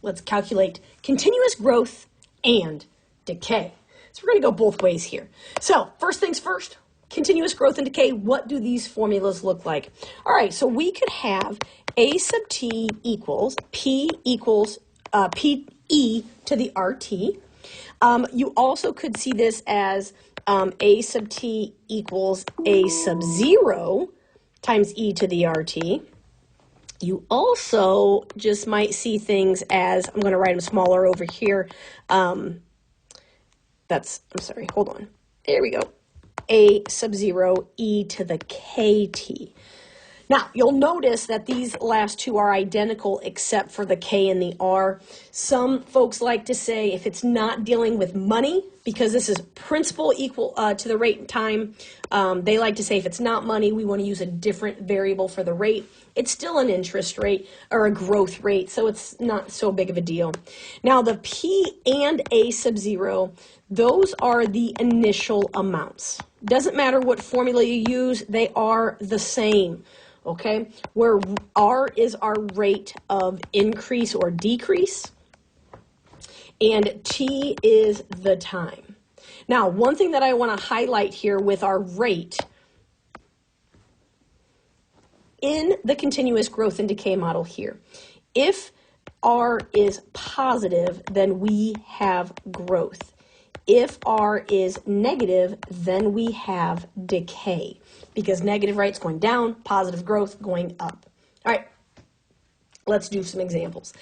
Let's calculate continuous growth and decay. So we're going to go both ways here. So first things first, continuous growth and decay, what do these formulas look like? All right, so we could have A sub t equals P equals PE to the RT. You also could see this as A sub t equals A sub 0 times E to the RT. You also just might see things as, I'm going to write them smaller over here. I'm sorry, hold on. There we go. A sub 0 E to the KT. Now, you'll notice that these last two are identical except for the K and the R. Some folks like to say if it's not dealing with money, because this is principal equal to the rate and time, they like to say if it's not money, we want to use a different variable for the rate. It's still an interest rate or a growth rate, so it's not so big of a deal. Now, the P and A sub 0, those are the initial amounts. Doesn't matter what formula you use, they are the same. Okay, where R is our rate of increase or decrease, and T is the time. Now, one thing that I want to highlight here with our rate, in the continuous growth and decay model here, if R is positive, then we have growth. If R is negative, then we have decay, because negative rates going down, positive growth going up. All right, let's do some examples.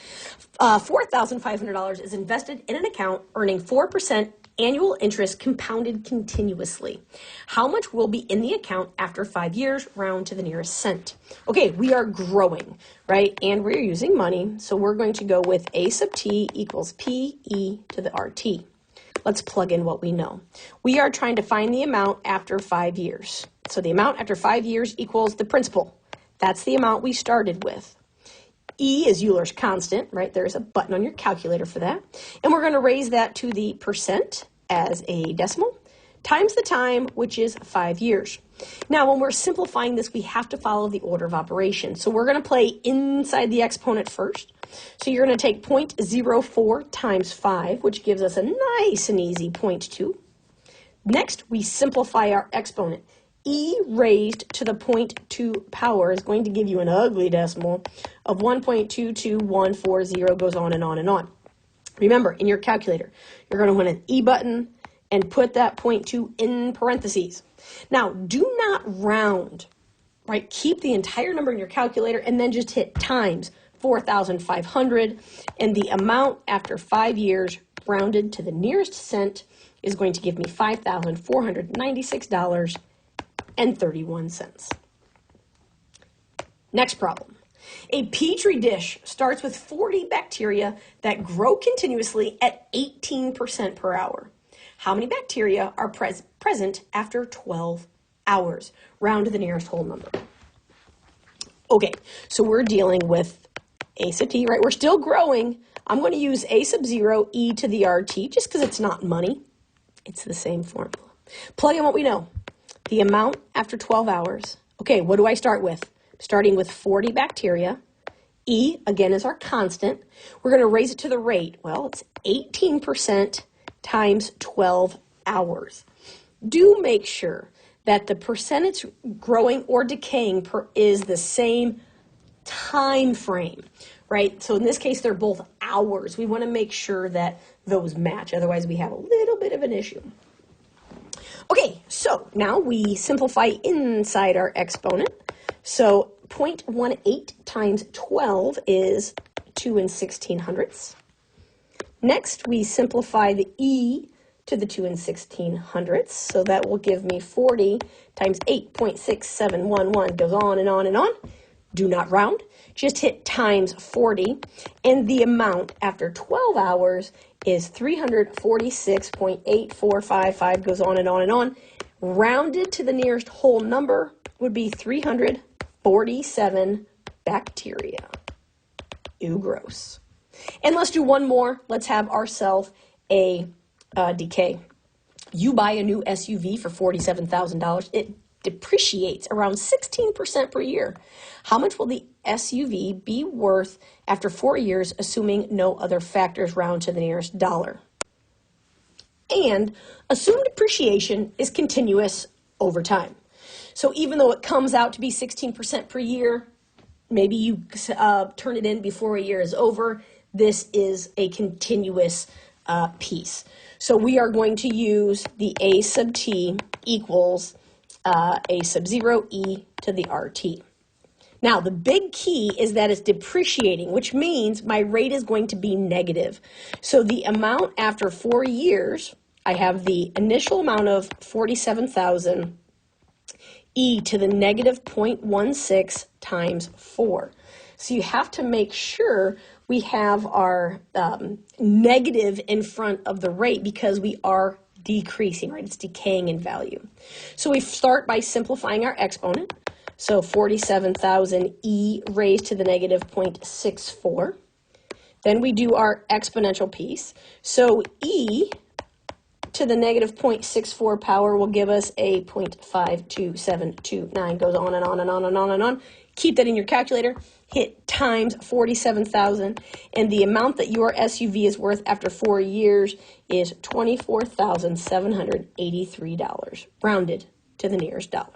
$4,500 is invested in an account earning 4% annual interest compounded continuously. How much will be in the account after 5 years? Round to the nearest cent. Okay, we are growing, right? And we're using money, so we're going to go with A sub t equals PE to the RT. Let's plug in what we know. We are trying to find the amount after 5 years. So the amount after 5 years equals the principal. That's the amount we started with. E is Euler's constant, right? There's a button on your calculator for that. And we're going to raise that to the percent as a decimal times the time, which is 5 years. Now, when we're simplifying this, we have to follow the order of operation. So we're going to play inside the exponent first. So you're going to take 0.04 times 5, which gives us a nice and easy 0.2. Next, we simplify our exponent. E raised to the 0.2 power is going to give you an ugly decimal of 1.22140, goes on and on and on. Remember, in your calculator, you're going to want an E button and put that 0.2 in parentheses. Now, do not round, right? Keep the entire number in your calculator and then just hit times 4,500, and the amount after 5 years rounded to the nearest cent is going to give me $5,496.31. Next problem. A petri dish starts with 40 bacteria that grow continuously at 18% per hour. How many bacteria are present after 12 hours? Round to the nearest whole number. Okay, so we're dealing with A sub t, right? We're still growing. I'm going to use A sub 0 E to the RT just because it's not money. It's the same formula. Plug in what we know. The amount after 12 hours. Okay, what do I start with? Starting with 40 bacteria. E, again, is our constant. We're going to raise it to the rate. Well, it's 18% times 12 hours. Do make sure that the percentage growing or decaying is the same time frame, right? So in this case, they're both hours. We want to make sure that those match. Otherwise, we have a little bit of an issue. Okay, so now we simplify inside our exponent. So 0.18 times 12 is 2 1600ths. Next, we simplify the E to the 2 1600ths. So that will give me 40 times 8.6711. Goes on and on and on. Do not round. Just hit times 40. And the amount after 12 hours is 346.8455. Goes on and on and on. Rounded to the nearest whole number would be 347 bacteria. Ew, gross. And let's do one more. Let's have ourselves a decay. You buy a new SUV for $47,000. It depreciates around 16% per year. How much will the SUV be worth after 4 years, assuming no other factors round to the nearest dollar? And assume depreciation is continuous over time. So even though it comes out to be 16% per year, maybe you turn it in before a year is over, this is a continuous piece. So we are going to use the A sub t equals A sub 0 e to the RT. Now, the big key is that it's depreciating, which means my rate is going to be negative. So the amount after 4 years, I have the initial amount of 47,000 e to the negative 0.16 times 4. So you have to make sure we have our negative in front of the rate because we are decreasing, right? It's decaying in value. So we start by simplifying our exponent. So 47,000 e raised to the negative 0.64. Then we do our exponential piece. So e to the negative 0.64 power will give us a 0.52729. Goes on and on and on and on and on. Keep that in your calculator. Hit times 47,000. And the amount that your SUV is worth after 4 years is $24,783, rounded to the nearest dollar.